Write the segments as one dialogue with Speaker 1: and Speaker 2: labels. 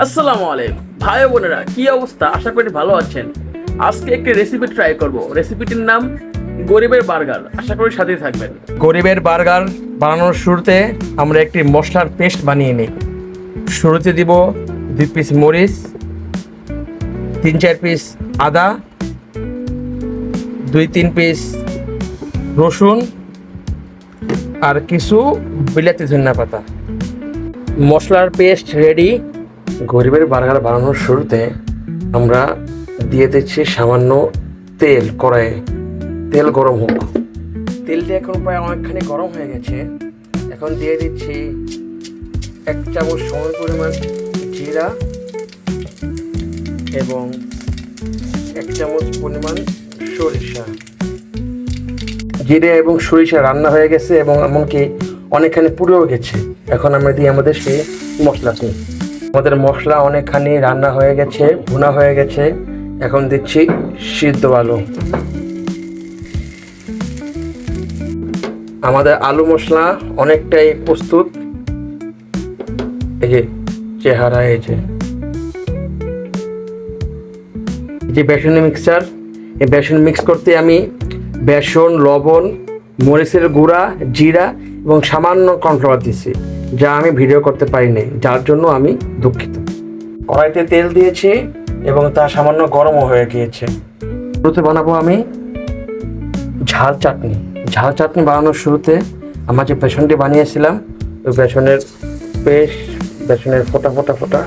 Speaker 1: আসসালামু আলাইকুম ভাই বোনেরা, কি অবস্থা? আশা করি ভালো আছেন। আজকে একটি রেসিপি ট্রাই করব। রেসিপিটির নাম গরিবের বার্গার। আশা করি সাথেই থাকবেন।
Speaker 2: গরিবের বার্গার বানানোর শুরুতে আমরা একটি মশলার পেস্ট বানিয়ে নিই। শুরুতে দিব 2 পিস মরিচ, 3-4 পিস আদা, 2-3 পিস রসুন আর কিছু বিলাতি ধনিয়া পাতা। মশলার পেস্ট রেডি। গরিবের বার্গার বানানোর শুরুতে আমরা দিয়ে দিচ্ছি সামান্য তেল কড়াইয়ে। তেল গরম হোক। তেলটা এখন প্রায় অনেকখানি গরম হয়ে গেছে। এখন দিয়ে দিচ্ছি 1 চামচ সম পরিমাণ জিরা এবং 1 চামচ পরিমাণ সরিষা। জিরা এবং সরিষা রান্না হয়ে গেছে এবং এমনকি অনেকখানি পুড়েও গেছে। এখন আমরা দিই আমাদের সেই মশলাটি। আমাদের মশলা অনেকখানি রান্না হয়ে গেছে, ভুনা হয়ে গেছে। এখন দিচ্ছি সিদ্ধ আলু। আমাদের আলু মশলা অনেকটাই প্রস্তুত। এই যে চেহারা, এই যে বেসনের মিক্সচার। এই বেসন মিক্স করতে আমি বেসন, লবণ, মরিচের গুঁড়া, জিরা এবং সামান্য কর্নফ্লাওয়ার দিচ্ছি, যা আমি ভিডিও করতে পারিনি, যার জন্য আমি দুঃখিত। কড়াইতে তেল দিয়েছি এবং তা সামান্য গরমও হয়ে গিয়েছে। শুরুতে বানাবো আমি ঝাল চাটনি। ঝাল চাটনি বানানোর শুরুতে আমার যে বেসনটি বানিয়েছিলাম, ওই বেসনের পেস্ট, বেসনের ফোঁটা ফোঁটা ফোঁটা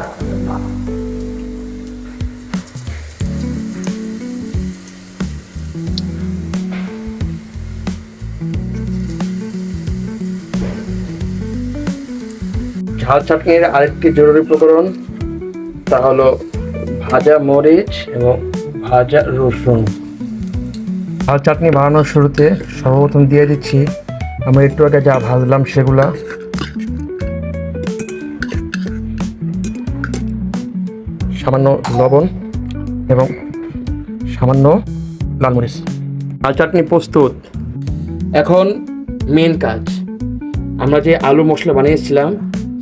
Speaker 2: ঝাল চাটনির আরেকটি জরুরি উপকরণ, তা হলো ভাজা মরিচ এবং ভাজা রসুন। ঝাল চাটনি বানানোর শুরুতে সর্বপ্রথম দিয়ে দিচ্ছি আমরা একটু আগে যা ভাজলাম সেগুলা। সামান্য লবণ এবং সামান্য লাল মরিচ। ঝাল চাটনি প্রস্তুত। এখন মেন কাজ, আমরা যে আলু মশলা বানিয়েছিলাম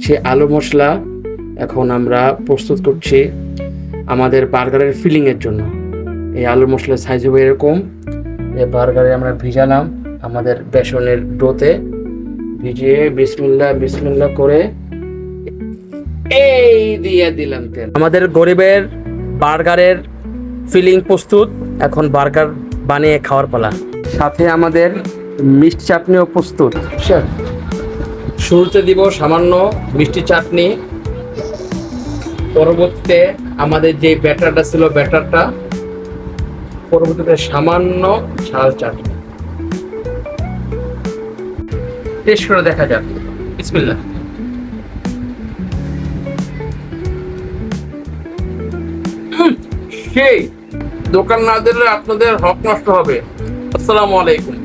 Speaker 2: সে আলু মশলা এখন আমরা প্রস্তুত করছি আমাদের বার্গারের ফিলিংয়ের জন্য। এই আলু মশলার সাইজ হবে এরকম। এই বার্গারে আমরা ভিজালাম আমাদের বেসনের ডোতে। ভিজিয়ে বিসমিল্লাহ করে এই দিয়ে দিলাম তেল। আমাদের গরিবের বার্গারের ফিলিং প্রস্তুত। এখন বার্গার বানিয়ে খাওয়ার পালা। সাথে আমাদের মিষ্টি চাটনিও প্রস্তুত। শুরুতে দিব সামান্য মিষ্টি চাটনি। পরবর্তীতে আমাদের যে ব্যাটারটা ছিল, ব্যাটারটা পরবর্তীতে সামান্য ঝাল চাটনি। টেস্ট করে দেখা যাক। বিসমিল্লাহ। সেই দোকান না দিলে আপনাদের হক নষ্ট হবে। আসসালামু আলাইকুম।